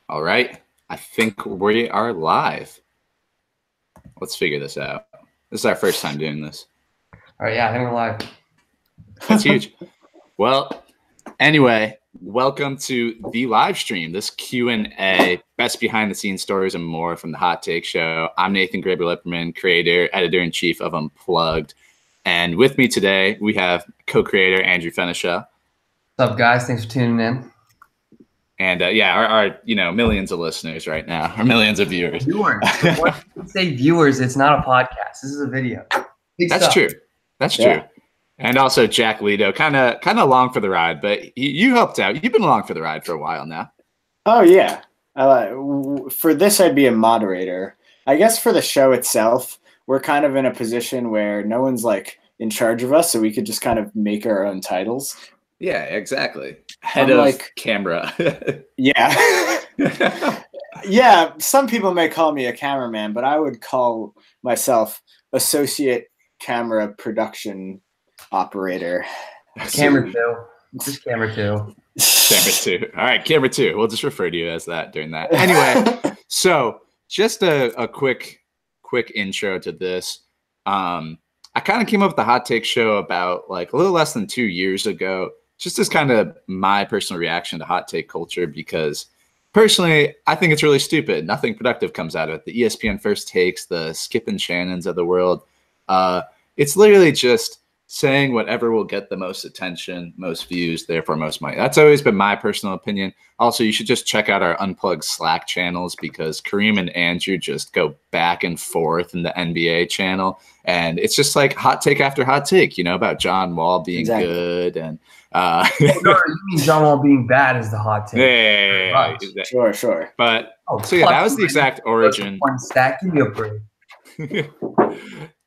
All right. I think we are live. Let's figure this out. This is our first time doing this. All right, yeah, I think we're live. That's huge. Well, anyway, welcome to the live stream, this Q&A, best behind-the-scenes stories and more from the Hot Take Show. I'm Nathan Graber-Lipperman, creator, editor-in-chief of Unplugged. And with me today, we have co-creator Andrew Fenichel. What's up, guys? Thanks for tuning in. And our millions of listeners right now, or millions of viewers. Viewers. When you say viewers, it's not a podcast. This is a video. That's true. That's true. And also Jack Lido, kind of along for the ride, but you helped out. You've been along for the ride for a while now. Oh yeah. For this, I'd be a moderator. I guess for the show itself, we're kind of in a position where no one's like in charge of us, so we could just kind of make our own titles. Yeah, exactly. Head of camera. Yeah. Yeah, some people may call me a cameraman, but I would call myself associate camera production operator. Camera two. Just camera two. Camera two. All right, camera two. We'll just refer to you as that during that. Anyway, so just a quick intro to this. I kind of came up with the Hot Take Show about like a little less than 2 years ago. Just as kind of my personal reaction to hot take culture, because personally, I think it's really stupid. Nothing productive comes out of it. The ESPN First Takes, the Skip and Shannons of the world. It's literally just saying whatever will get the most attention, most views, therefore most money. That's always been my personal opinion. Also, you should just check out our Unplugged Slack channels, because Kareem and Andrew just go back and forth in the NBA channel. And it's just like hot take after hot take, about John Wall being good. And no, you mean John Wall being bad is the hot take. Yeah. Sure. But so yeah, that was the exact origin. One stack, give me a break.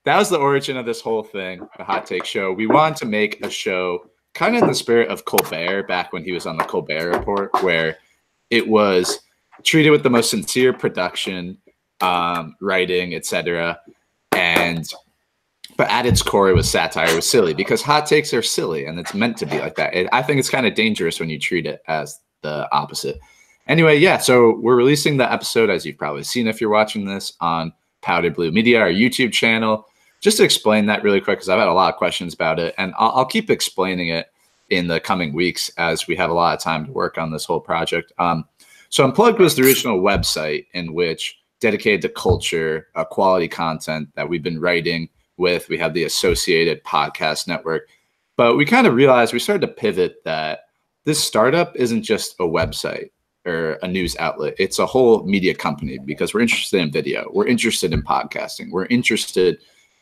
That was the origin of this whole thing, the Hot Take Show. We wanted to make a show kind of in the spirit of Colbert back when he was on the Colbert Report, where it was treated with the most sincere production, writing, etc. But at its core, it was satire. It was silly, because hot takes are silly, and it's meant to be like that. I think it's kind of dangerous when you treat it as the opposite. Anyway, yeah, so we're releasing the episode, as you've probably seen if you're watching this, on Powder Blue Media, our YouTube channel. Just to explain that really quick, because I've had a lot of questions about it, and I'll keep explaining it in the coming weeks as we have a lot of time to work on this whole project. So Unplugged was the original website in which dedicated to culture, quality content that we've been writing with. We have the associated podcast network, but we kind of realized, we started to pivot, that this startup isn't just a website or a news outlet. It's a whole media company, because we're interested in video. We're interested in podcasting. We're interested.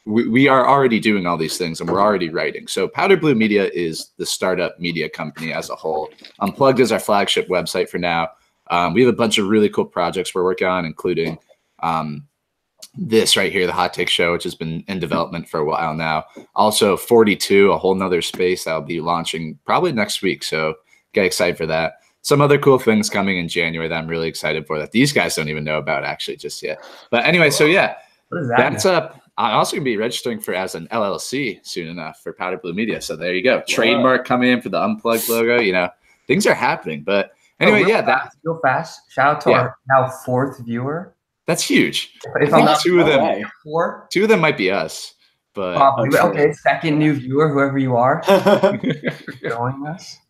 We are already doing all these things, and we're already writing. So Powder Blue Media is the startup media company as a whole. Unplugged is our flagship website for now. We have a bunch of really cool projects we're working on, including this right here, the Hot Take Show, which has been in development for a while now. Also 42, a whole nother space that'll be launching probably next week. So get excited for that. Some other cool things coming in January that I'm really excited for, that these guys don't even know about actually just yet. But anyway, so yeah, that's up. I'm also going to be registering as an LLC soon enough for Powder Blue Media. So there you go. Trademark coming in for the Unplugged logo. Things are happening. But anyway, real fast. Shout out to our now 4th viewer. That's huge. If I'm not two of them might be us. But okay, 2nd new viewer, whoever you are, for joining us.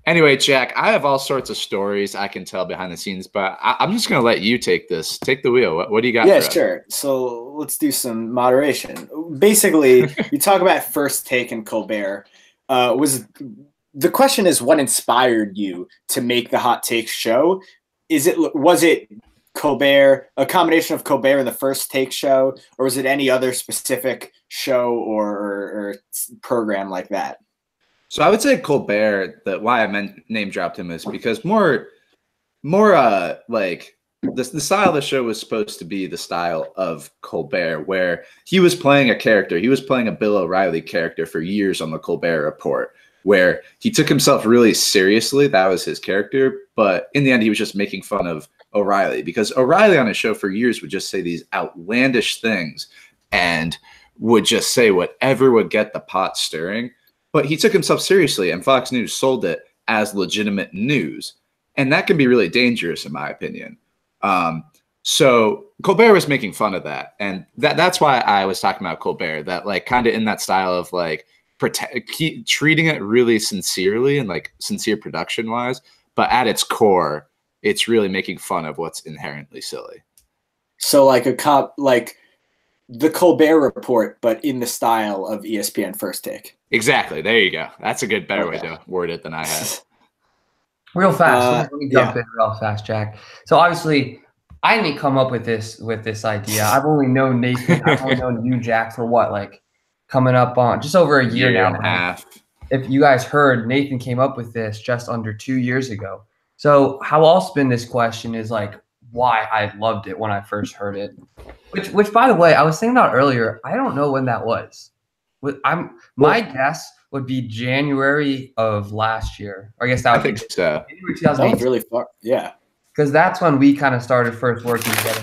Anyway, Jack, I have all sorts of stories I can tell behind the scenes, but I'm just going to let you take the wheel. What do you got? Yeah, sure. So let's do some moderation. Basically, you talk about First Take and Colbert. The question is, what inspired you to make the Hot Take Show? Was it Colbert, a combination of Colbert and the First Take Show, or was it any other specific show or program like that? So I would say Colbert. Why I name dropped him is because more like the style of the show was supposed to be the style of Colbert, where he was playing a character. He was playing a Bill O'Reilly character for years on the Colbert Report, where he took himself really seriously. That was his character. But in the end, he was just making fun of O'Reilly, because O'Reilly on his show for years would just say these outlandish things and would just say whatever would get the pot stirring. But he took himself seriously, and Fox News sold it as legitimate news. And that can be really dangerous, in my opinion. So Colbert was making fun of that. And that's why I was talking about Colbert, that like kind of in that style of like treating it really sincerely and like sincere production wise. But at its core, it's really making fun of what's inherently silly. So like like the Colbert Report, but in the style of ESPN First Take. Exactly. There you go. That's a good, better way to word it than I had. Real fast. Let me jump in real fast, Jack. So obviously, I didn't come up with this idea. I've only known Nathan. I've only known you, Jack, for what, like coming up on just over a year now. And a half. If you guys heard, Nathan came up with this just under 2 years ago. So how I'll spin this question is like why I loved it when I first heard it. Which by the way, I was thinking about earlier. I don't know when that was. My guess would be January of last year. Or I guess that would I think so. January 2008. That was really far. Yeah. Because that's when we kind of started first working together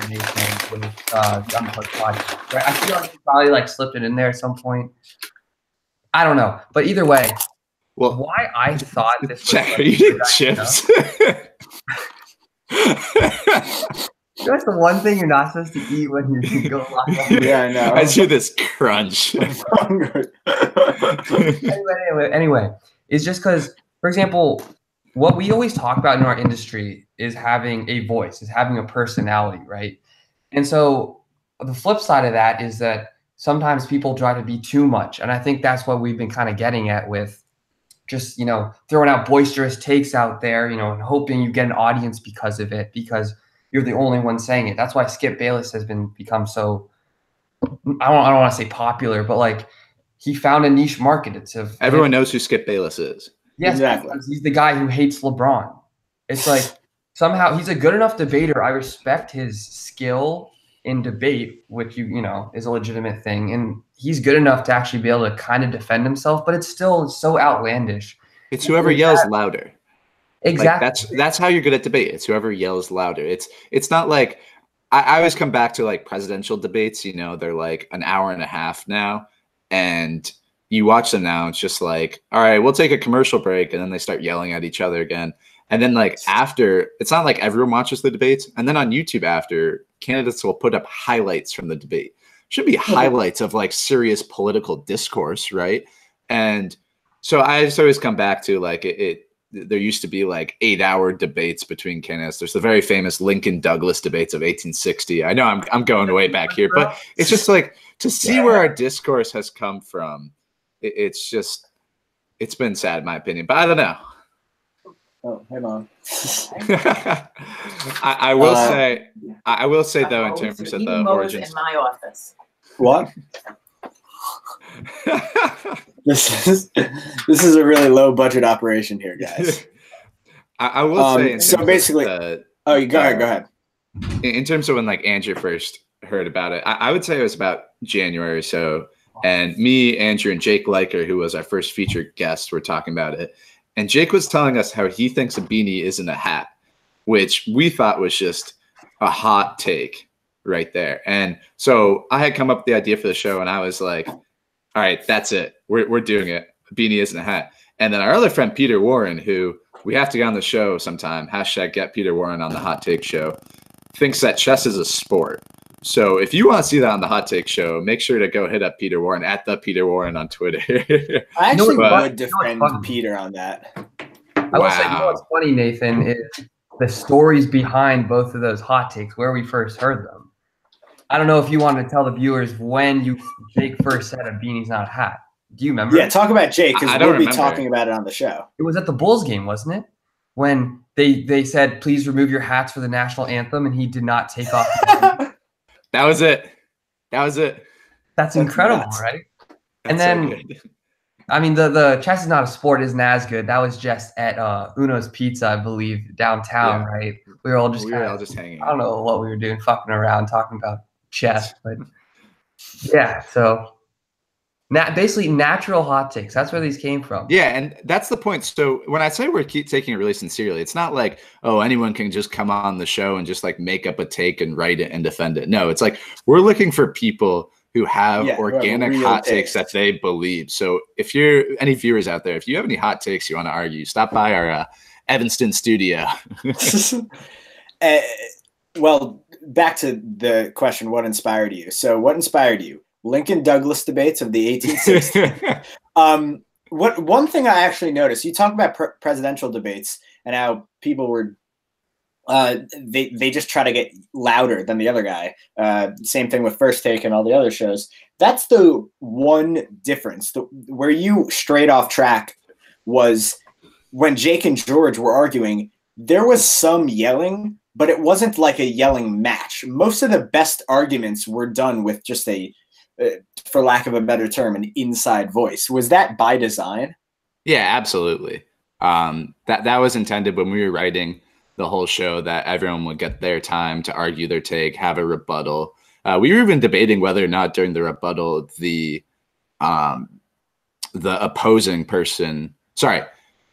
with the Unplugged podcast. Right? I feel like you probably like slipped it in there at some point. I don't know, but either way, why I thought this was Jack, are you eating chips? That's the one thing you're not supposed to eat when you go live. Yeah, I know. I do this crunch. Anyway, it's just because, for example, what we always talk about in our industry is having a voice, is having a personality, right? And so the flip side of that is that sometimes people try to be too much. And I think that's what we've been kind of getting at with just, throwing out boisterous takes out there, and hoping you get an audience because of it, because you're the only one saying it. That's why Skip Bayless has become so, I don't want to say popular, but like he found a niche market. Everyone knows who Skip Bayless is. Yes, exactly. He's the guy who hates LeBron. It's like somehow he's a good enough debater. I respect his skill in debate, which is a legitimate thing, and he's good enough to actually be able to kind of defend himself. But it's still so outlandish. It's whoever yells louder. Exactly. Like that's how you're good at debate. It's whoever yells louder. It's not like I always come back to like presidential debates. They're like an hour and a half now, and you watch them now. It's just like, all right, we'll take a commercial break, and then they start yelling at each other again. And then like after, it's not like everyone watches the debates. And then on YouTube after, candidates will put up highlights from the debate. Should be highlights of like serious political discourse, right? And so I just always come back to like there used to be like 8-hour debates between candidates. There's the very famous Lincoln Douglas debates of 1860. I know I'm going way back here, but it's just like to see where our discourse has come from. It's been sad in my opinion, but I don't know. Oh, hang on. I will say though, in terms of the origins, in my office. What? This is a really low budget operation here, guys. I will say. So basically, go ahead. In terms of when like Andrew first heard about it, I would say it was about January or so, and me, Andrew, and Jake Liker, who was our first featured guest, were talking about it. And Jake was telling us how he thinks a beanie isn't a hat, which we thought was just a hot take right there. And so I had come up with the idea for the show, and I was like, all right, that's it. We're doing it. A beanie isn't a hat. And then our other friend, Peter Warren, who we have to get on the show sometime, #GetPeterWarren on the Hot Take Show, thinks that chess is a sport. So if you want to see that on the Hot Take Show, make sure to go hit up Peter Warren at the Peter Warren on Twitter. I actually would defend Peter on that. I will say, what's funny, Nathan, is the stories behind both of those hot takes, where we first heard them. I don't know if you want to tell the viewers when Jake first said a beanie's not a hat. Do you remember? Yeah, talk about Jake, because we'll be talking about it on the show. It was at the Bulls game, wasn't it? When they said, please remove your hats for the national anthem, and he did not take off his That was it. That's incredible, nuts. Right? And then, so I mean, the chess is not a sport isn't as good. That was just at Uno's Pizza, I believe, downtown, right? We were all just hanging. I don't know what we were doing, fucking around, talking about chess, but yeah. So basically, natural hot takes. That's where these came from. Yeah, and that's the point. So when I say we're taking it really sincerely, it's not like, oh, anyone can just come on the show and just like make up a take and write it and defend it. No, it's like we're looking for people who have organic hot takes that they believe. So if you're any viewers out there, if you have any hot takes you want to argue, stop by our Evanston studio. Well, back to the question, what inspired you? So what inspired you? Lincoln Douglas debates of the 1860s. One thing I actually noticed, you talk about presidential debates and how people were they just try to get louder than the other guy. Same thing with First Take and all the other shows. That's the one difference. Where you strayed off track was when Jake and George were arguing, there was some yelling, but it wasn't like a yelling match. Most of the best arguments were done with just for lack of a better term, an inside voice. Was that by design? Yeah, absolutely. That was intended when we were writing the whole show, that everyone would get their time to argue their take, have a rebuttal. We were even debating whether or not during the rebuttal, the opposing person,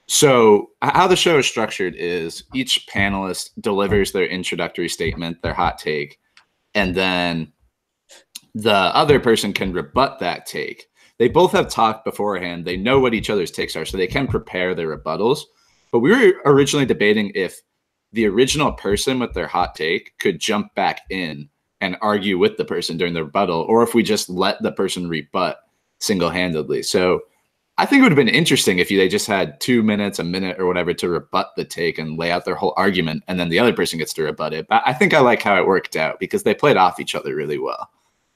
so how the show is structured is each panelist delivers their introductory statement, their hot take, and then the other person can rebut that take. They both have talked beforehand. They know what each other's takes are, so they can prepare their rebuttals. But we were originally debating if the original person with their hot take could jump back in and argue with the person during the rebuttal, or if we just let the person rebut single-handedly. So I think it would have been interesting if they just had 2 minutes, a minute or whatever to rebut the take and lay out their whole argument, and then the other person gets to rebut it. But I think I like how it worked out because they played off each other really well.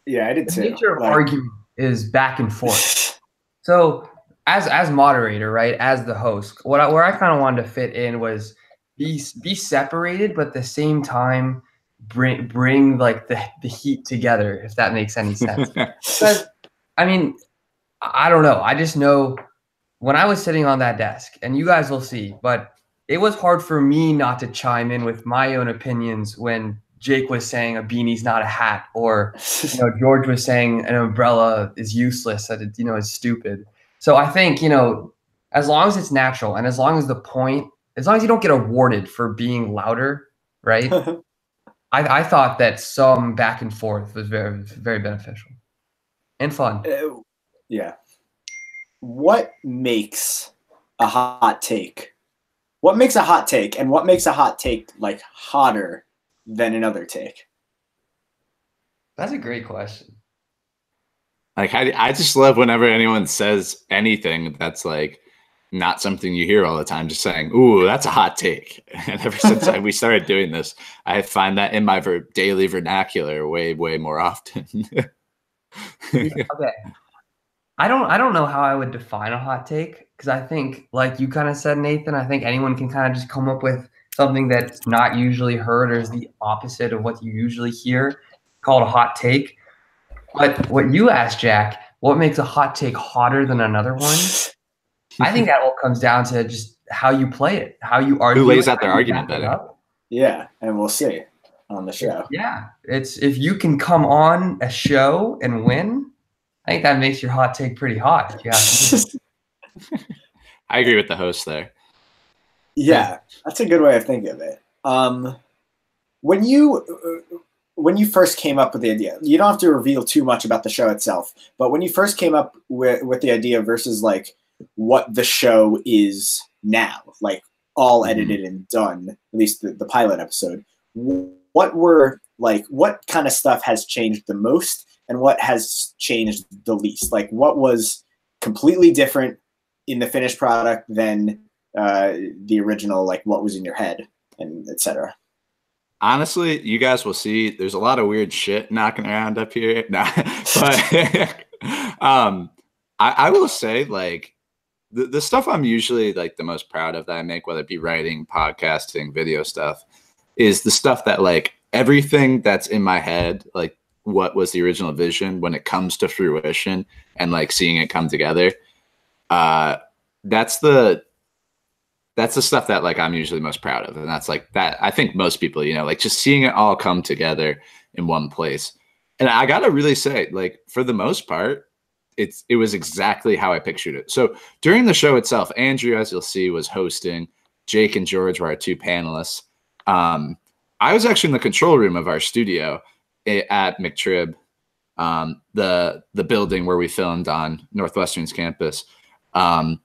Yeah, I did too. The nature of argument is back and forth. So as moderator, right, as the host, where I kind of wanted to fit in was be separated, but at the same time bring like the heat together, if that makes any sense. Because I mean, I don't know. I just know when I was sitting on that desk, and you guys will see, but it was hard for me not to chime in with my own opinions when Jake was saying a beanie's not a hat, or George was saying an umbrella is useless, that it, is stupid. So I think, as long as it's natural and as long as you don't get awarded for being louder, right? I thought that some back and forth was very, very beneficial and fun. Yeah. What makes a hot take? What makes a hot take, and what makes a hot take like hotter than another take? That's a great question. Like I just love whenever anyone says anything that's like not something you hear all the time, just saying, "Ooh, that's a hot take." And ever since we started doing this, I find that in my daily vernacular way more often. Okay. I don't know how I would define a hot take, because I think, like you kind of said, Nathan, I think anyone can kind of just come up with something that's not usually heard or is the opposite of what you usually hear, called a hot take. But what you asked, Jack, what makes a hot take hotter than another one? I think that all comes down to just how you play it, how you argue. Who lays out their argument better? Yeah, and we'll see on the show. Yeah, it's if you can come on a show and win, I think that makes your hot take pretty hot. Yeah, I agree with the host there. Yeah, that's a good way of thinking of it. When you first came up with the idea, you don't have to reveal too much about the show itself, but when you first came up with the idea versus like what the show is now, like all edited and done, at least the pilot episode, what kind of stuff has changed the most and what has changed the least? Like what was completely different in the finished product than the original, like what was in your head and etc. Honestly, you guys will see there's a lot of weird shit knocking around up here. Nah, but I will say, like, the stuff I'm usually like the most proud of that I make, whether it be writing, podcasting, video stuff, is the stuff that like everything that's in my head, like what was the original vision, when it comes to fruition and like seeing it come together. That's the stuff that like I'm usually most proud of. And that's like that. I think most people, like just seeing it all come together in one place. And I got to really say, like, for the most part, it was exactly how I pictured it. So during the show itself, Andrew, as you'll see, was hosting. Jake and George were our two panelists. I was actually in the control room of our studio at McTrib, the building where we filmed on Northwestern's campus. And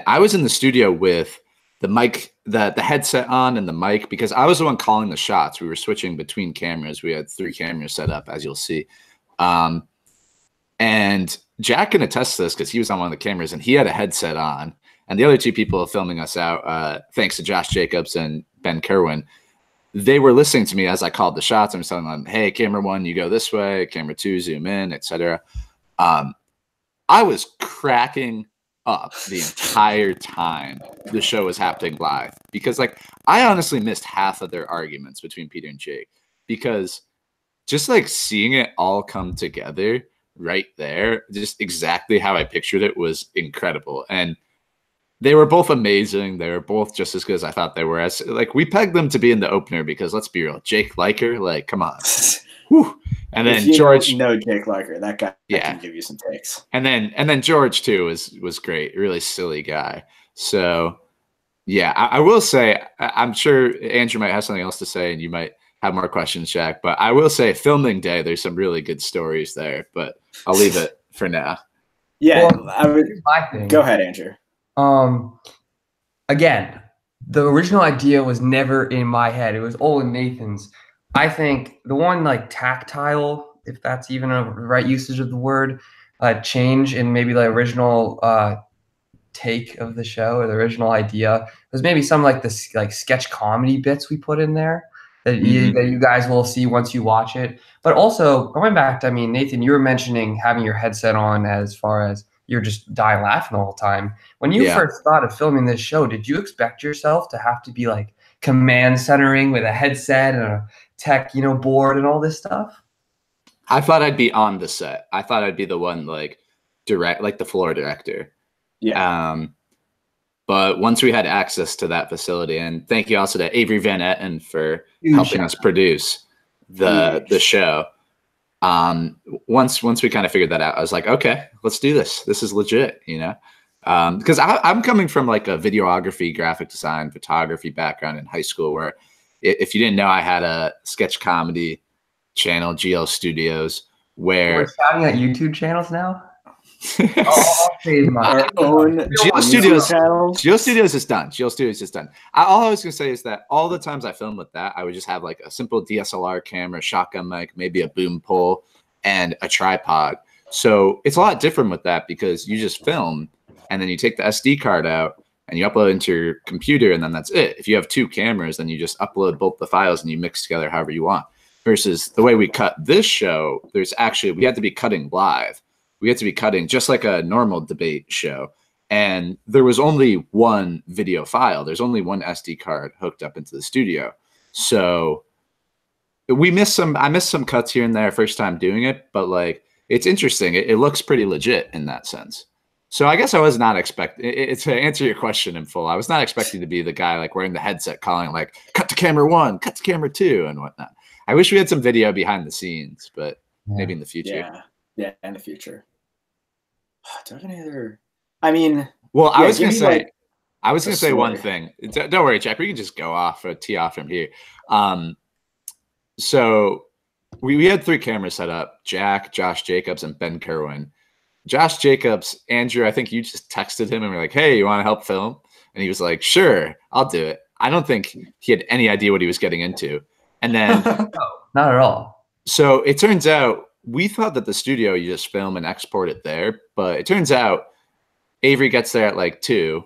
I was in the studio with mic, the headset on and the mic, because I was the one calling the shots. We were switching between cameras. We had 3 cameras set up, as you'll see. And Jack can attest to this because he was on one of the cameras and he had a headset on. And the other 2 people filming us out, thanks to Josh Jacobs and Ben Kerwin, they were listening to me as I called the shots. I was telling them, hey, camera 1, you go this way. Camera 2, zoom in, etc. I was cracking up the entire time the show was happening live, because like I honestly missed half of their arguments between Peter and Jake, because just like seeing it all come together right there, just exactly how I pictured it, was incredible. And they were both amazing. They were both just as good as I thought they were. As like, we pegged them to be in the opener because, let's be real, Jake Liker, like, come on. Whew. And then George, no Jake Liker, that guy can give you some takes. And then George too was great, really silly guy. So yeah, I will say, I'm sure Andrew might have something else to say, and you might have more questions, Jack. But I will say, filming day, there's some really good stories there. But I'll leave it for now. Yeah, well, my thing. Go ahead, Andrew. Again, the original idea was never in my head. It was all in Nathan's. I think the one like tactile, if that's even a right usage of the word, change in maybe the original take of the show, or the original idea, was maybe some like this like sketch comedy bits we put in there that you guys will see once you watch it. But also going back to, I mean, Nathan, you were mentioning having your headset on as far as you're just dying laughing the whole time. When you first thought of filming this show, did you expect yourself to have to be like command centering with a headset and a tech, board and all this stuff? I thought I'd be on the set. I thought I'd be the one like the floor director. Yeah. But once we had access to that facility, and thank you also to Avery Van Etten for helping us produce the show. Once we kind of figured that out, I was like, okay, let's do this. This is legit, because I'm coming from like a videography, graphic design, photography background in high school, where if you didn't know, I had a sketch comedy channel, GL Studios, where we're shouting at YouTube channels now. Our own GL Studios channel. GL Studios is done. GL Studios is done. All I was gonna say is that all the times I filmed with that, I would just have like a simple DSLR camera, shotgun mic, maybe a boom pole, and a tripod. So it's a lot different with that, because you just film and then you take the SD card out and you upload it into your computer, and then that's it. If you have 2 cameras, then you just upload both the files and you mix together however you want. Versus the way we cut this show, we had to be cutting live. We had to be cutting just like a normal debate show. And there was only one video file. There's only one SD card hooked up into the studio. So I missed some cuts here and there first time doing it, but like, it's interesting. It looks pretty legit in that sense. So I guess I was not expecting it. To answer your question in full, I was not expecting to be the guy like wearing the headset calling like, cut to camera 1, cut to camera 2, and whatnot. I wish we had some video behind the scenes, but maybe in the future. Yeah, in the future. Do I have any other? I mean, well, I was gonna say one thing. Don't worry, Jack. We can just go off or tee off from here. So we had 3 cameras set up: Jack, Josh Jacobs, and Ben Kerwin. Josh Jacobs, Andrew, I think you just texted him and were like, "Hey, you want to help film?" And he was like, "Sure, I'll do it." I don't think he had any idea what he was getting into. And then, no, not at all. So it turns out, we thought that the studio, you just film and export it there, but it turns out Avery gets there at like 2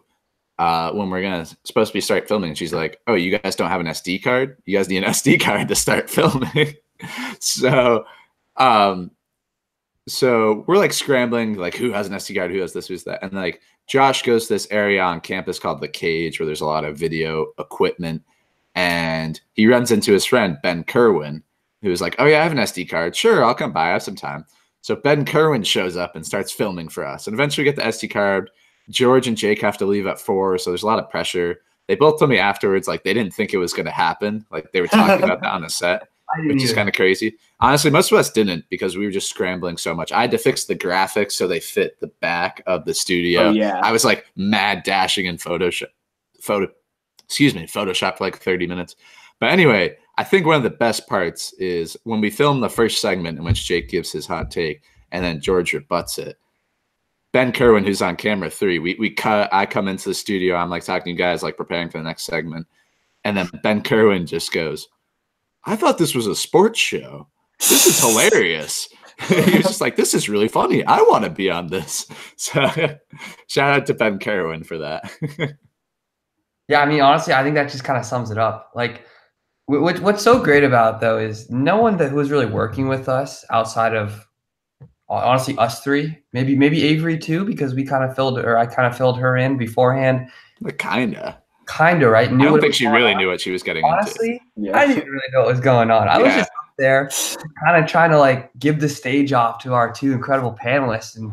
when we're supposed to be start filming. And she's like, "Oh, you guys don't have an SD card? You guys need an SD card to start filming." So we're like scrambling, like, who has an SD card? Who has this? Who's that? And like Josh goes to this area on campus called the Cage, where there's a lot of video equipment, and he runs into his friend Ben Kerwin, who was like, "Oh yeah, I have an SD card. Sure, I'll come by. I have some time." So Ben Kerwin shows up and starts filming for us. And eventually we get the SD card. George and Jake have to leave at 4, so there's a lot of pressure. They both told me afterwards, like, they didn't think it was going to happen. Like, they were talking about that on the set, which is kind of crazy. Honestly, most of us didn't, because we were just scrambling so much. I had to fix the graphics so they fit the back of the studio. Oh, yeah. I was like mad dashing in Photoshop for like 30 minutes. But anyway, I think one of the best parts is when we film the first segment in which Jake gives his hot take and then George rebuts it. Ben Kerwin, who's on camera 3, we cut. I come into the studio. I'm like talking to you guys, like preparing for the next segment, and then Ben Kerwin just goes, "I thought this was a sports show. This is hilarious." He was just like, "This is really funny. I want to be on this." So shout out to Ben Kerwin for that. Yeah, I mean, honestly, I think that just kind of sums it up. Like, what's so great about it, though, is no one who was really working with us outside of honestly us 3, maybe Avery too, because I kind of filled her in beforehand. But kinda, right? I don't think she really knew what she was getting honestly, into. I didn't really know what was going on. I was just up there kind of trying to like give the stage off to our 2 incredible panelists, and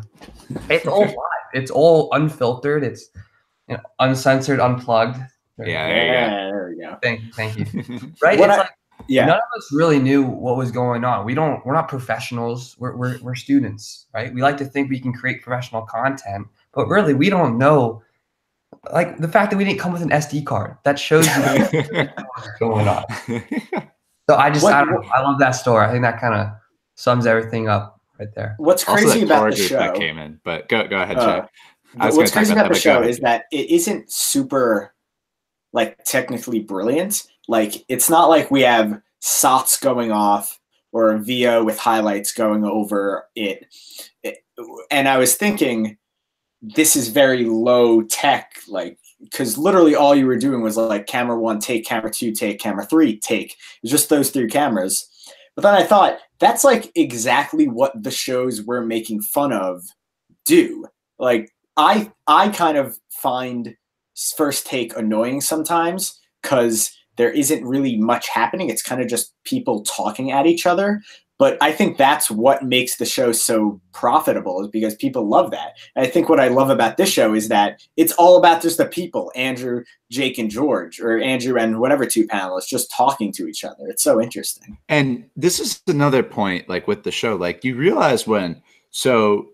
it's all live. It's all unfiltered. It's uncensored, unplugged. There we go. Thank you. Right? It's like none of us really knew what was going on. We're not professionals. We're students, right? We like to think we can create professional content, but really we don't know. Like the fact that we didn't come with an SD card, that shows you what's going on. So I love that story. I think that kind of sums everything up right there. What's crazy about the show that came in, but go ahead, Jay. What's crazy about the show is that it isn't super like technically brilliant. Like it's not like we have SOTs going off or a VO with highlights going over it. And I was thinking, this is very low tech, like, because literally all you were doing was like camera 1 take, camera 2 take, camera 3 take. It was just those 3 cameras. But then I thought that's like exactly what the shows we're making fun of do. Like I kind of find First Take annoying sometimes because there isn't really much happening. It's kind of just people talking at each other. But I think that's what makes the show so profitable, is because people love that. And I think what I love about this show is that it's all about just the people, Andrew, Jake, and George, or Andrew and whatever 2 panelists just talking to each other. It's so interesting. And this is another point, like with the show, like you realize so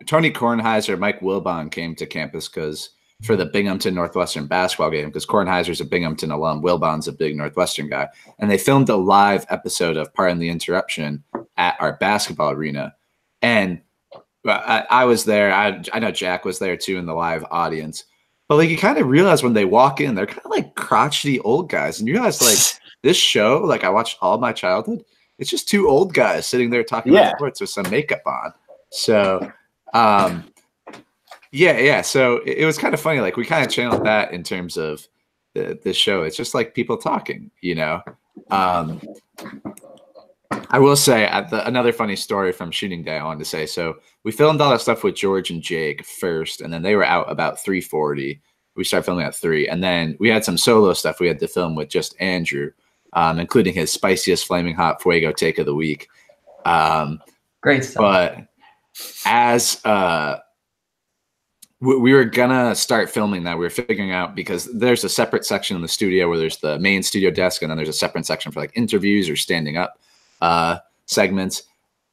Tony Kornheiser, Mike Wilbon came to campus for the Binghamton Northwestern basketball game, because Kornheiser's a Binghamton alum, Wilbon's a big Northwestern guy, and they filmed a live episode of Pardon the Interruption at our basketball arena. And I was there. I know Jack was there too in the live audience. But like you kind of realize when they walk in, they're kind of like crotchety old guys, and you realize like this show, like I watched all my childhood, it's just 2 old guys sitting there talking about sports with some makeup on. So. So it was kind of funny. Like we kind of channeled that in terms of the show. It's just like people talking, I will say another funny story from shooting day I wanted to say. So we filmed all that stuff with George and Jake first, and then they were out about 3:40. We started filming at 3, and then we had some solo stuff we had to film with just Andrew, including his spiciest flaming hot fuego take of the week. Great stuff. But as we were gonna start filming that, we were figuring out, because there's a separate section in the studio where there's the main studio desk, and then there's a separate section for like interviews or standing up segments.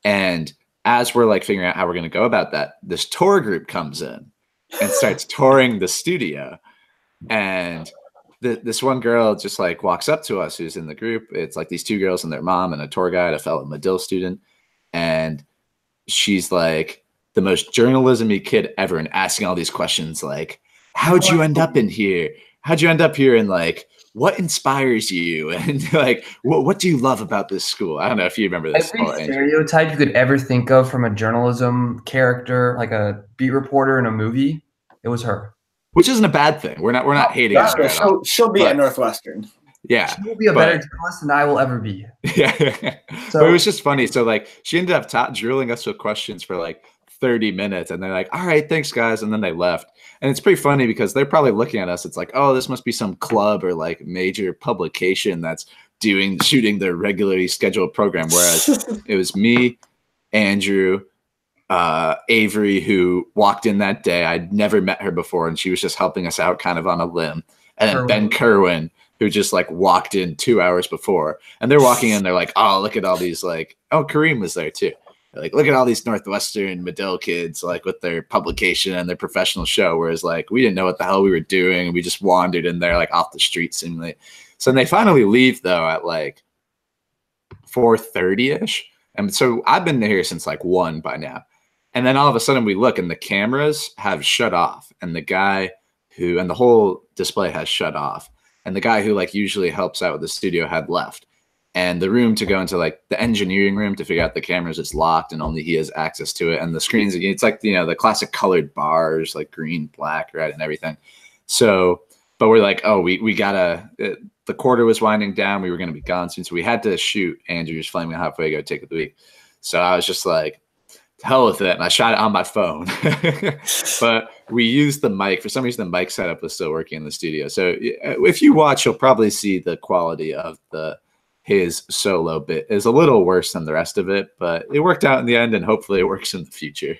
And as we're like figuring out how we're gonna go about that, this tour group comes in and starts touring the studio. And this one girl just like walks up to us who's in the group. It's like these 2 girls and their mom and a tour guide, a fellow Medill student. And she's like the most journalism-y kid ever, and asking all these questions like, how'd you end up in here? How'd you end up here? And like, what inspires you? And like, what do you love about this school? I don't know if you remember this. Every stereotype you could ever think of from a journalism character, like a beat reporter in a movie, it was her. Which isn't a bad thing. We're not hating her at all. She'll be at Northwestern. Yeah. She will be a better journalist than I will ever be. Yeah. So, but it was just funny. So like she ended up drilling us with questions for like 30 minutes, and they're like, all right, thanks guys. And then they left. And it's pretty funny because they're probably looking at us. It's like, oh, this must be some club or like major publication that's shooting their regularly scheduled program. Whereas it was me, Andrew, Avery, who walked in that day. I'd never met her before, and she was just helping us out kind of on a limb. And then Ben Kerwin, who just like walked in 2 hours before. And they're walking in, they're like, oh, look at all these like, oh, Kareem was there too. Like, look at all these Northwestern Medill kids, like with their publication and their professional show. Whereas like, we didn't know what the hell we were doing. We just wandered in there like off the street seemingly. So they finally leave though at like 4:30ish. And so I've been here since like 1 by now. And then all of a sudden we look and the cameras have shut off, and the whole display has shut off. And the guy who like usually helps out with the studio had left. And the room to go into like the engineering room to figure out the cameras is locked, and only he has access to it. And the screens, it's like, the classic colored bars, like green, black, red, and everything. So, but we're like, oh, we gotta, the quarter was winding down. We were going to be gone soon. So we had to shoot Andrew's Flaming Hot Fuego Take of the Week. So I was just like, to hell with it. And I shot it on my phone, but we used the mic. For some reason, the mic setup was still working in the studio. So if you watch, you'll probably see the quality of his solo bit is a little worse than the rest of it, but it worked out in the end, and hopefully it works in the future.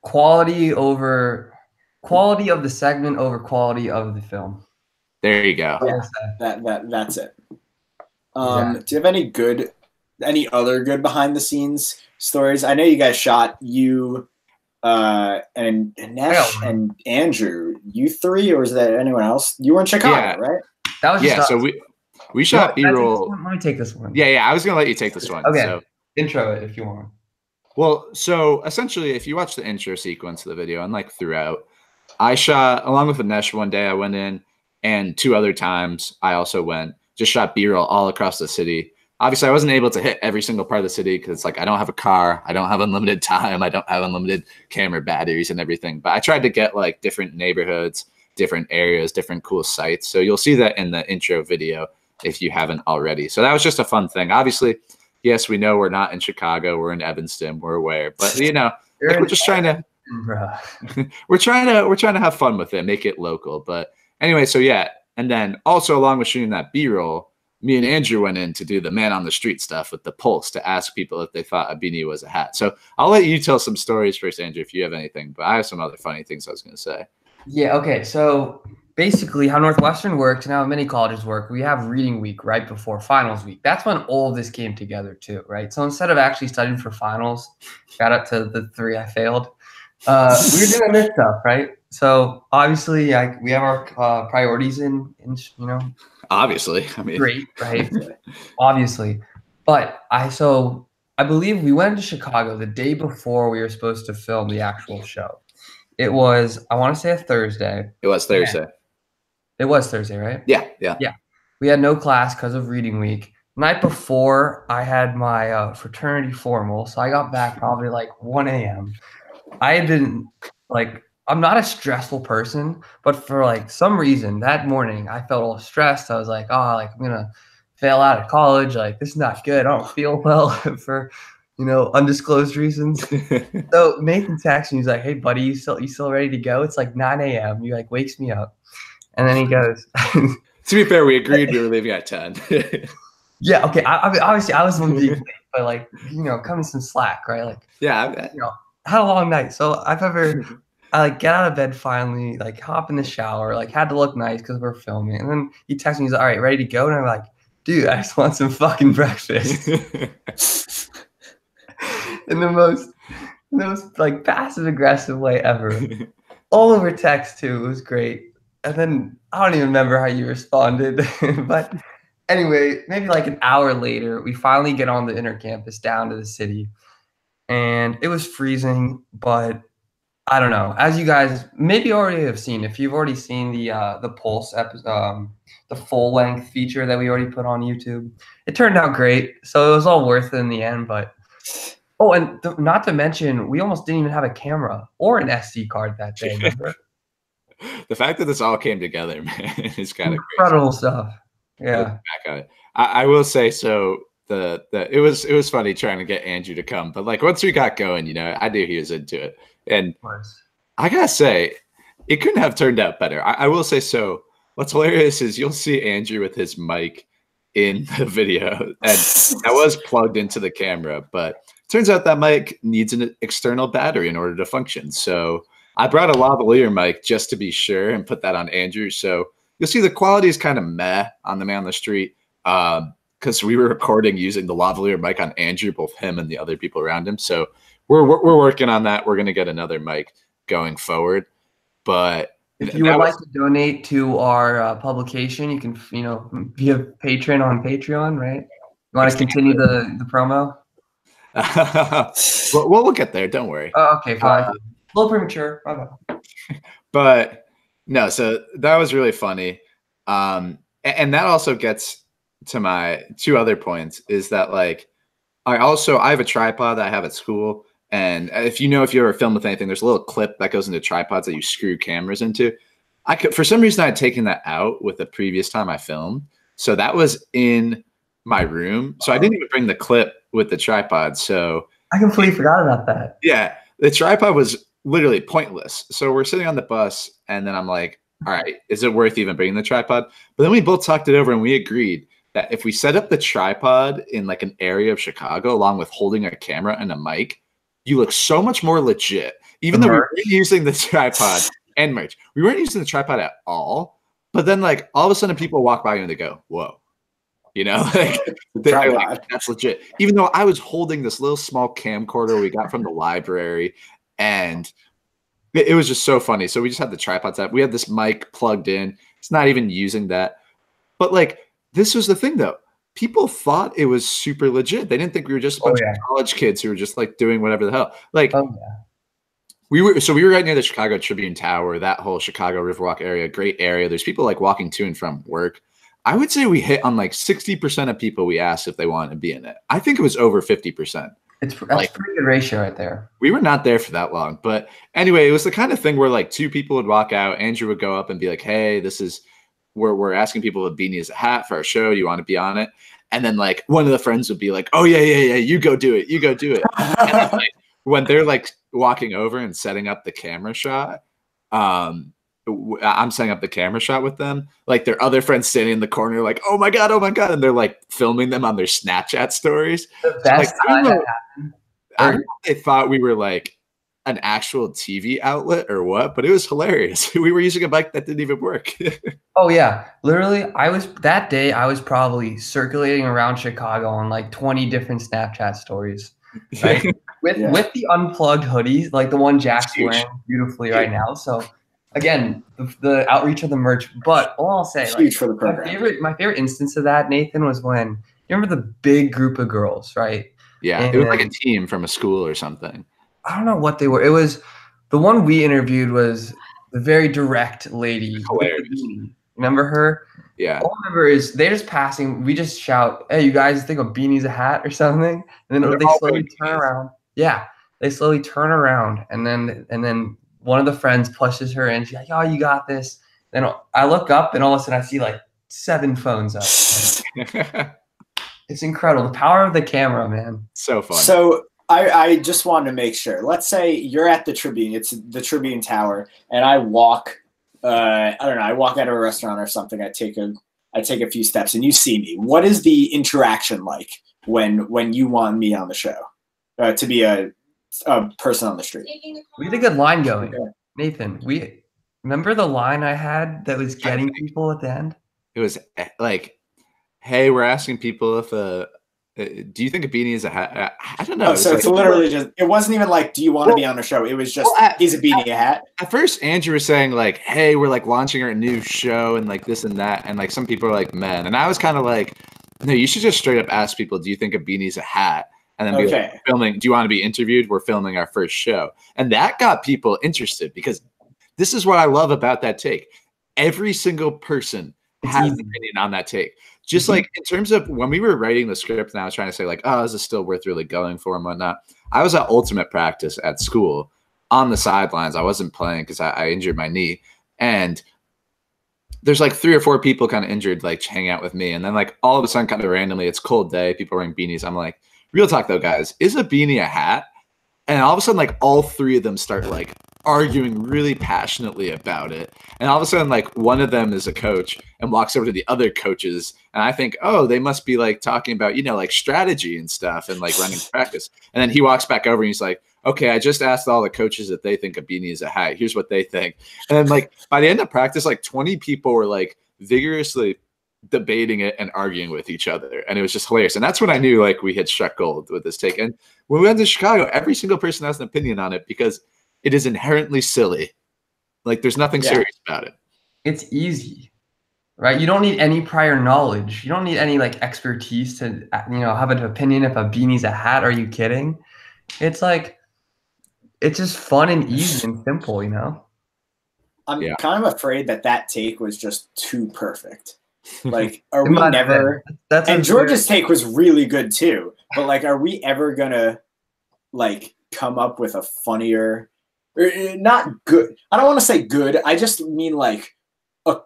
Quality of the segment over quality of the film. There you go. Yeah, that's it. Do you have any other good behind the scenes stories? I know you guys shot and Nash and Andrew, you three, or was that anyone else? You were in Chicago, right? That was just so we shot B-roll. Let me take this one. Yeah, I was gonna let you take this one. Okay, so intro it if you want. Well, so essentially, if you watch the intro sequence of the video and like throughout, I shot along with Anesh one day. I went in, and 2 other times I also just shot B-roll all across the city. Obviously, I wasn't able to hit every single part of the city because like I don't have a car, I don't have unlimited time, I don't have unlimited camera batteries and everything. But I tried to get like different neighborhoods, different areas, different cool sites. So you'll see that in the intro video if you haven't already. So that was just a fun thing. Obviously, yes, we know we're not in Chicago, we're in Evanston, we're aware, but like we're just trying to we're trying to have fun with it, make it local. But anyway, so yeah, and then also along with shooting that B-roll, me and Andrew went in to do the man on the street stuff with the pulse to ask people if they thought a beanie was a hat. So I'll let you tell some stories first, Andrew, if you have anything, but I have some other funny things I was going to say. Yeah. Okay. So basically how Northwestern works and how many colleges work, we have reading week right before finals week. That's when all of this came together too, right? So instead of actually studying for finals, shout out to the 3 I failed, we were doing this stuff, right? So obviously we have our priorities in obviously, I mean, great, right? Obviously. But I believe we went to Chicago the day before we were supposed to film the actual show. It was, I want to say, a Thursday. It was Thursday. Yeah. It was Thursday, right? Yeah. We had no class because of reading week. Night before, I had my fraternity formal, so I got back probably like 1 a.m. I had been like, I'm not a stressful person, but for like some reason that morning I felt all stressed. I was like, oh, like I'm gonna fail out of college. Like this is not good. I don't feel well for undisclosed reasons. So Nathan texts me. He's like, hey buddy, you still ready to go? It's like 9 a.m. He like wakes me up, and then he goes. To be fair, we agreed we were leaving at 10. Yeah. Okay. I mean, obviously I was one being late, but like coming some slack, right? Like had a long night. So I like get out of bed finally, like hop in the shower, like had to look nice because we're filming. And then he texts me, he's like, all right, ready to go? And I'm like, dude, I just want some fucking breakfast. In the most like passive aggressive way ever. All over text too. It was great. And then I don't even remember how you responded. But anyway, maybe like an hour later, we finally get on the intercampus down to the city. And it was freezing, but I don't know. As you guys maybe already have seen, if you've already seen the Pulse episode, the full length feature that we already put on YouTube, it turned out great. So it was all worth it in the end. But and not to mention, we almost didn't even have a camera or an SD card that day. Remember? The fact that this all came together, man, is kind of incredible stuff. Yeah. I will say so. It was funny trying to get Andrew to come, but like once we got going, I knew he was into it. And I gotta say, it couldn't have turned out better. I will say so. What's hilarious is you'll see Andrew with his mic in the video, and that was plugged into the camera. But it turns out that mic needs an external battery in order to function. So I brought a lavalier mic just to be sure and put that on Andrew. So you'll see the quality is kind of meh on the man on the street because we were recording using the lavalier mic on Andrew, both him and the other people around him. So we're working on that. We're going to get another mic going forward. But if you would like to donate to our publication, you can, be a patron on Patreon, right? You want to continue the promo? We'll get there. Don't worry. Oh, okay, fine. A little premature. Bye-bye. But no, so that was really funny. And that also gets to my two other points is that like, I have a tripod that I have at school. And if you ever film with anything, there's a little clip that goes into tripods that you screw cameras into. For some reason, I had taken that out with the previous time I filmed. So that was in my room. So I didn't even bring the clip with the tripod. So I completely forgot about that. Yeah. The tripod was literally pointless. So we're sitting on the bus and then I'm like, all right, is it worth even bringing the tripod? But then we both talked it over and we agreed that if we set up the tripod in like an area of Chicago, along with holding a camera and a mic, you look so much more legit. Even though we weren't using the tripod and merch, we weren't using the tripod at all. But then like all of a sudden people walk by and they go, whoa, like, they're like, that's legit. Even though I was holding this little small camcorder we got from the library, and it was just so funny. So we just had the tripods up. We had this mic plugged in. It's not even using that. But like, this was the thing though. People thought it was super legit. They didn't think we were just a bunch of college kids who were just like doing whatever the hell. Like we were right near the Chicago Tribune Tower, that whole Chicago Riverwalk area, great area. There's people like walking to and from work. I would say we hit on like 60% of people we asked if they wanted to be in it. I think it was over 50%. That's like, a pretty good ratio right there. We were not there for that long. But anyway, it was the kind of thing where like two people would walk out. Andrew would go up and be like, hey, this is where we're asking people with beanie as a hat for our show. Do you want to be on it? And then like one of the friends would be like, oh, yeah, you go do it. You go do it. And then, like, when they're like walking over and setting up the camera shot, I'm setting up the camera shot with them. Like their other friends standing in the corner, like, oh my god, and they're like filming them on their Snapchat stories. The best time that happened. I don't know if they thought we were like an actual TV outlet or what, but it was hilarious. We were using a mic that didn't even work. Oh yeah, literally, I was probably circulating around Chicago on like 20 different Snapchat stories, right? with the unplugged hoodies, like the one Jack's wearing beautifully right now. So. Again, the outreach of the merch, but all I'll say, huge for the program. My favorite instance of that, Nathan, was when you remember the big group of girls, right? Yeah, it was like a team from a school or something. I don't know what they were. It was the one we interviewed was the very direct lady. Remember her? Yeah. All I remember is they're just passing. We just shout, "Hey, you guys think a beanie's a hat or something?" And then they slowly turn around. Yeah, they slowly turn around, and then. One of the friends pushes her in. She's like, oh, you got this. Then I look up and all of a sudden I see like 7 phones up. It's incredible. The power of the camera, man. So fun. So I just wanted to make sure. Let's say you're at the Tribune. It's the Tribune Tower. And I walk, I don't know, I walk out of a restaurant or something. I take a few steps and you see me. What is the interaction like when you want me on the show to be a person on the street? We had a good line going. Nathan, we remember the line I had that was getting people at the end? It was like, hey, we're asking people if do you think a beanie is a hat? I don't know. Oh, so it's literally just, it wasn't even like, do you want to be on the show? It was just, is a beanie a hat? At first, Andrew was saying like, hey, we're like launching our new show and like this and that. And like some people are like, men. And I was kind of like, no, you should just straight up ask people, do you think a beanie is a hat? And then be like, filming, do you want to be interviewed? We're filming our first show. And that got people interested because this is what I love about that take. Every single person has an opinion on that take. Just like in terms of when we were writing the script and I was trying to say like, oh, is this still worth really going for and whatnot? I was at ultimate practice at school on the sidelines. I wasn't playing because I injured my knee. And there's like 3 or 4 people kind of injured, like hang out with me. And then like all of a sudden kind of randomly, it's cold day. People wearing beanies. I'm like, real talk though, guys, is a beanie a hat? And all of a sudden, like all 3 of them start like arguing really passionately about it. And all of a sudden, like one of them is a coach and walks over to the other coaches. And I think, oh, they must be like talking about, like strategy and stuff and like running practice. And then he walks back over and he's like, okay, I just asked all the coaches if they think a beanie is a hat. Here's what they think. And then like by the end of practice, like 20 people were like vigorously debating it and arguing with each other, and it was just hilarious. And that's when I knew like we had struck gold with this take. And when we went to Chicago, every single person has an opinion on it because it is inherently silly. Like there's nothing serious about it. It's easy. right? You don't need any prior knowledge. You don't need any like expertise to, have an opinion if a beanie's a hat. Are you kidding? It's like, it's just fun and easy and simple, I'm kind of afraid that take was just too perfect. Like, are It we might have never? been. That's And a George's take was really good too. But like, are we ever gonna like come up with a funnier, or not good? I don't want to say good. I just mean like a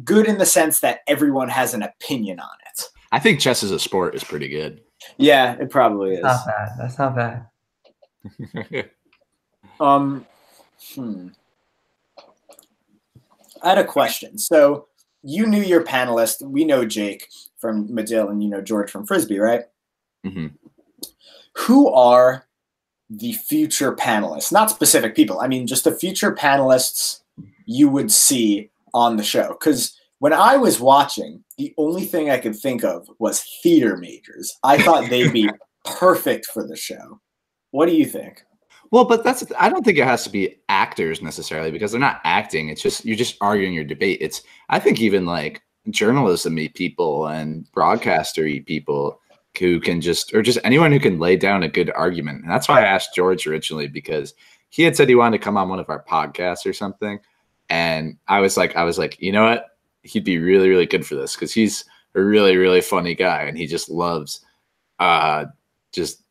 good in the sense that everyone has an opinion on it. I think chess as a sport is pretty good. Yeah, it probably is. Not bad. That's not bad. I had a question. So you knew your panelist. We know Jake from Medill and you know George from Frisbee, right? Mm-hmm. Who are the future panelists? Not specific people. I mean, just the future panelists you would see on the show. Because when I was watching, the only thing I could think of was theater majors. I thought they'd be perfect for the show. What do you think? Well, but I don't think it has to be actors necessarily, because they're not acting. It's just, you're just arguing your debate. I think even like journalism-y people and broadcaster-y people who can or just anyone who can lay down a good argument. And that's why I asked George originally, because he had said he wanted to come on one of our podcasts or something. And I was like, you know what? He'd be really, really good for this, because he's a really, really funny guy. And he just loves just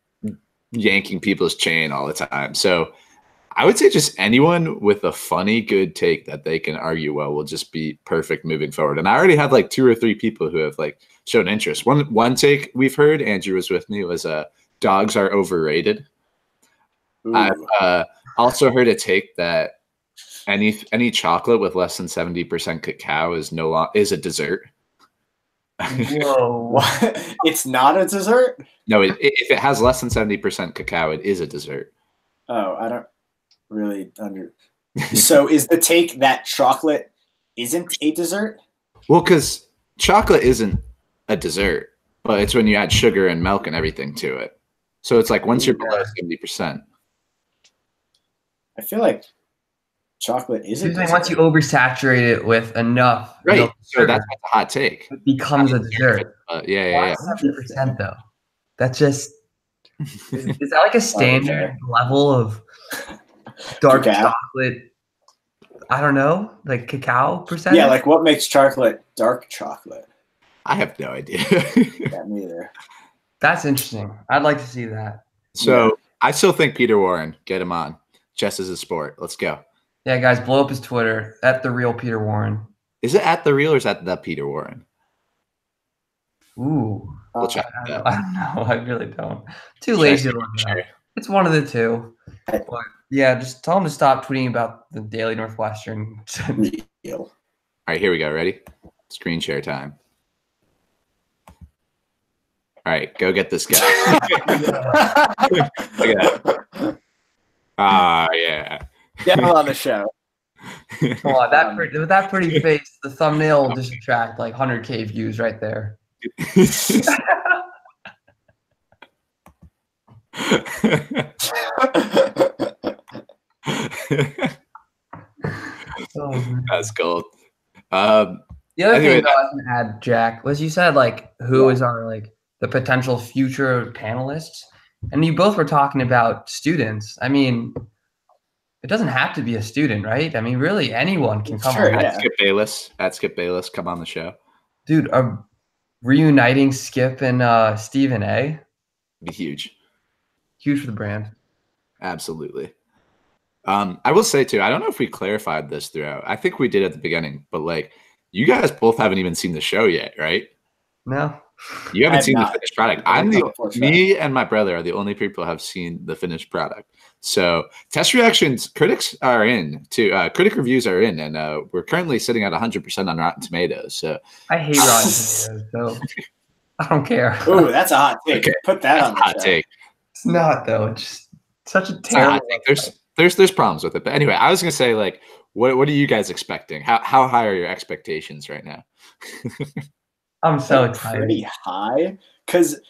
yanking people's chain all the time. So I would say just anyone with a funny, good take that they can argue well will just be perfect moving forward. And I already have like 2 or 3 people who have like shown interest. One take we've heard, Andrew was with me, was dogs are overrated. Ooh. I've also heard a take that any chocolate with less than 70% cacao is a dessert. Whoa! What? It's not a dessert? No, if it has less than 70% cacao, it is a dessert. Oh, I don't really So is the take that chocolate isn't a dessert? Well, because chocolate isn't a dessert, but it's when you add sugar and milk and everything to it. So it's like once you're below 70%. I feel like chocolate is a dessert. Once you oversaturate it with enough, right? So that's a hot take. It becomes a dessert. Yeah. 70% though. That's just is that like a standard level of dark chocolate? I don't know, like cacao percentage. Yeah, like what makes chocolate dark chocolate? I have no idea. Yeah, me either. That's interesting. I'd like to see that. So I still think Peter Warren, get him on. Chess is a sport. Let's go. Yeah, guys, blow up his Twitter at the real Peter Warren. Is it at the real or is that the Peter Warren? Ooh, we'll check it out. I don't know. I really don't. Too lazy to look up. It's one of the two. But yeah, just tell him to stop tweeting about the Daily Northwestern. All right, here we go. Ready? Screen share time. All right, go get this guy. Look at that. Yeah. Get him on the show. Come on, with that pretty face, the thumbnail will just attract like 100K views right there. That's gold. The other thing I was gonna add, Jack, was you said like who is our like the potential future panelists, and you both were talking about students. I mean, it doesn't have to be a student, right? I mean, really anyone can come on. At Skip Bayless, come on the show. Dude, reuniting Skip and Stephen A. Be huge. Huge for the brand. Absolutely. I will say too, I don't know if we clarified this throughout. I think we did at the beginning, but like you guys both haven't even seen the show yet, right? No. You haven't seen the finished product. Me and my brother are the only people who have seen the finished product. So test reactions, critics are in too. Critic reviews are in, and we're currently sitting at 100% on Rotten Tomatoes. So I hate Rotten Tomatoes, so I don't care. Ooh, that's a hot take. Okay. Put that on the hot take. It's not though. It's just such a terrible. There's problems with it, but anyway, I was gonna say like, what are you guys expecting? How high are your expectations right now? I'm so excited. Pretty high, because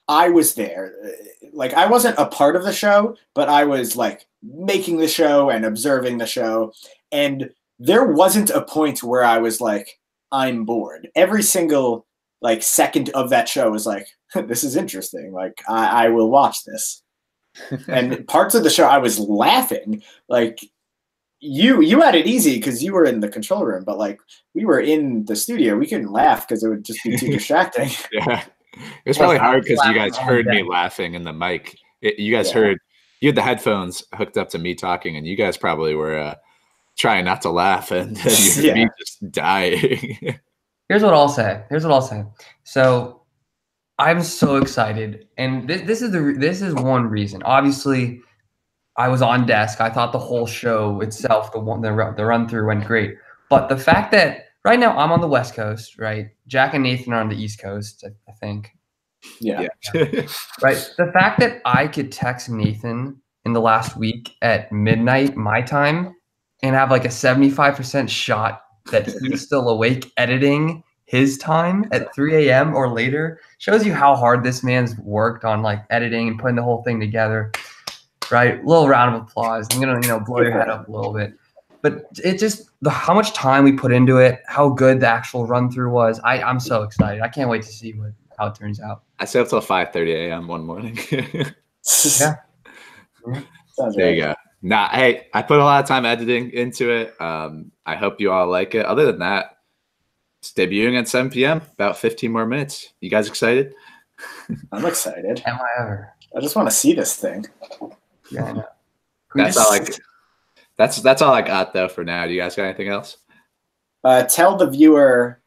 I was there. Like I wasn't a part of the show, but I was like making the show and observing the show. And there wasn't a point where I was like, I'm bored. Every single like second of that show was like, this is interesting. Like I will watch this. And parts of the show I was laughing. Like you had it easy because you were in the control room, but like we were in the studio, we couldn't laugh because it would just be too distracting. Yeah, it was probably hard because you guys heard me laughing in the mic. You guys heard, you had the headphones hooked up to me talking, and you guys probably were trying not to laugh, and you heard me just dying. Here's what I'll say. So I'm so excited, and this is one reason. Obviously, I was on desk. I thought the whole show itself, the run through went great. But the fact that right now I'm on the West Coast, right? Jack and Nathan are on the East Coast, I think. Yeah. Right. The fact that I could text Nathan in the last week at midnight my time and have like a 75% shot that he's still awake editing his time at 3 a.m. or later shows you how hard this man's worked on like editing and putting the whole thing together. Right, little round of applause. I'm gonna, blow your head up a little bit, but it just how much time we put into it, how good the actual run through was. I'm so excited. I can't wait to see how it turns out. I stayed up till 5:30 a.m. one morning. Yeah. There you go. Nah, hey, I put a lot of time editing into it. I hope you all like it. Other than that, it's debuting at 7 p.m. About 15 more minutes. You guys excited? I'm excited. Am I ever? I just want to see this thing. Yeah, I know. That's all I got though for now. Do you guys got anything else? Tell the viewer.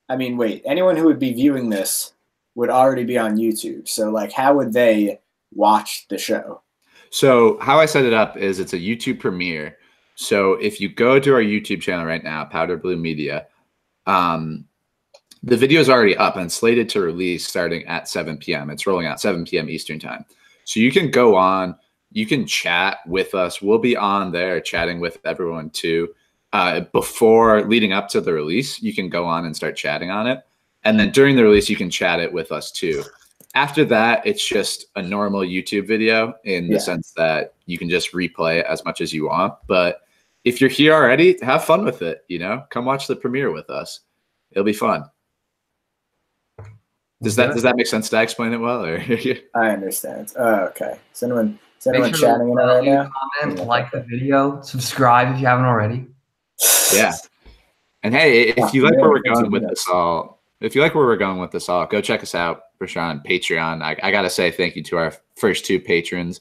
I mean, wait. Anyone who would be viewing this would already be on YouTube. So, like, how would they watch the show? So, how I set it up is it's a YouTube premiere. So, if you go to our YouTube channel right now, Powder Blue Media, the video is already up and slated to release starting at 7 p.m. It's rolling out 7 p.m. Eastern time. So you can go on. You can chat with us. We'll be on there chatting with everyone too. Before leading up to the release, you can go on and start chatting on it. And then during the release, you can chat it with us too. After that, it's just a normal YouTube video in the sense that you can just replay it as much as you want. But if you're here already, have fun with it. Come watch the premiere with us. It'll be fun. Does that make sense? Did I explain it well? Or I understand. Okay. Is anyone chatting in it right now? Comment, like the video, subscribe if you haven't already. Yeah. And hey, if you like where we're going with this all, go check us out for sure on Patreon. I gotta say thank you to our first two patrons,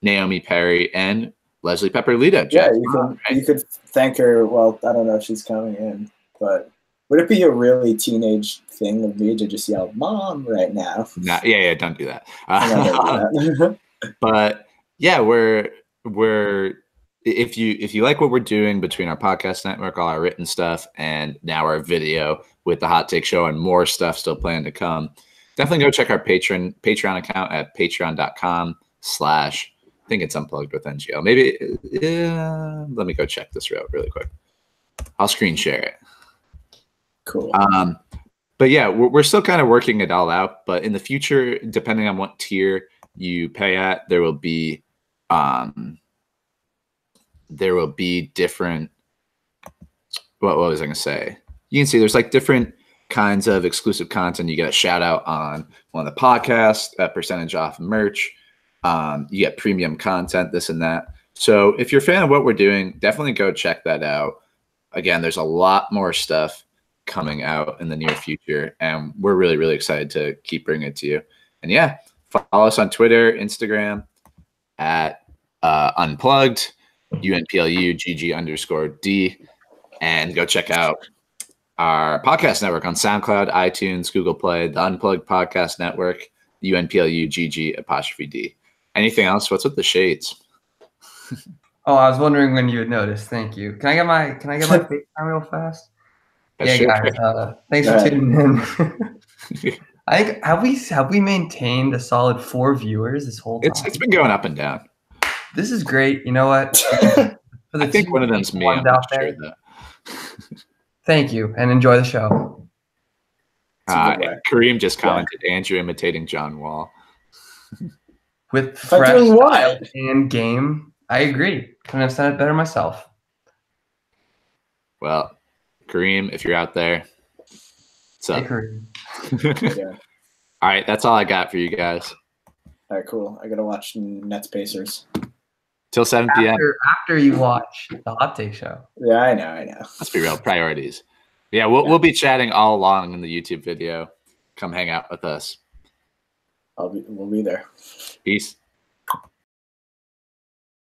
Naomi Perry and Leslie Pepper Lido. Yeah, you could thank her. Well, I don't know if she's coming in, but would it be a really teenage thing of me to just yell "Mom" right now? Nah, yeah, don't do that. But yeah, if you like what we're doing between our podcast network, all our written stuff, and now our video with the Hot Take Show and more stuff still planned to come, definitely go check our Patreon account at patreon.com/ I think it's Unplugged with NGL. Maybe let me go check this really quick. I'll screen share it. Cool. But yeah, we're still kind of working it all out. But in the future, depending on what tier you pay at, there will be different. What was I gonna say? You can see there's like different kinds of exclusive content. You get a shout out on one of the podcasts, a percentage off merch. You get premium content, this and that. So if you're a fan of what we're doing, definitely go check that out. Again, there's a lot more stuff coming out in the near future, and we're really, really excited to keep bringing it to you. And yeah, follow us on Twitter, Instagram at Unplugged, UNPLUGG_D, and go check out our podcast network on SoundCloud, iTunes, Google Play, the Unplugged Podcast Network, UNPLUGG_D. Anything else? What's with the shades? Oh, I was wondering when you would notice. Thank you. Can I get my FaceTime real fast? That's guys. Thanks for tuning in. I think have we maintained a solid 4 viewers this whole time? It's been going up and down. This is great. You know what? I think one of them's me. I'm not sure though. Thank you, and enjoy the show. Kareem just commented, Andrew imitating John Wall. With fresh style and game, I agree. Couldn't have said it better myself. Well, Kareem, if you're out there, what's up? Hey, Kareem. Yeah. All right, that's all I got for you guys. All right, cool. I gotta watch Nets Pacers. Till 7 p.m. After you watch the Hot Take Show. Yeah, I know. Let's be real. Priorities. Yeah, we'll be chatting all along in the YouTube video. Come hang out with us. We'll be there. Peace.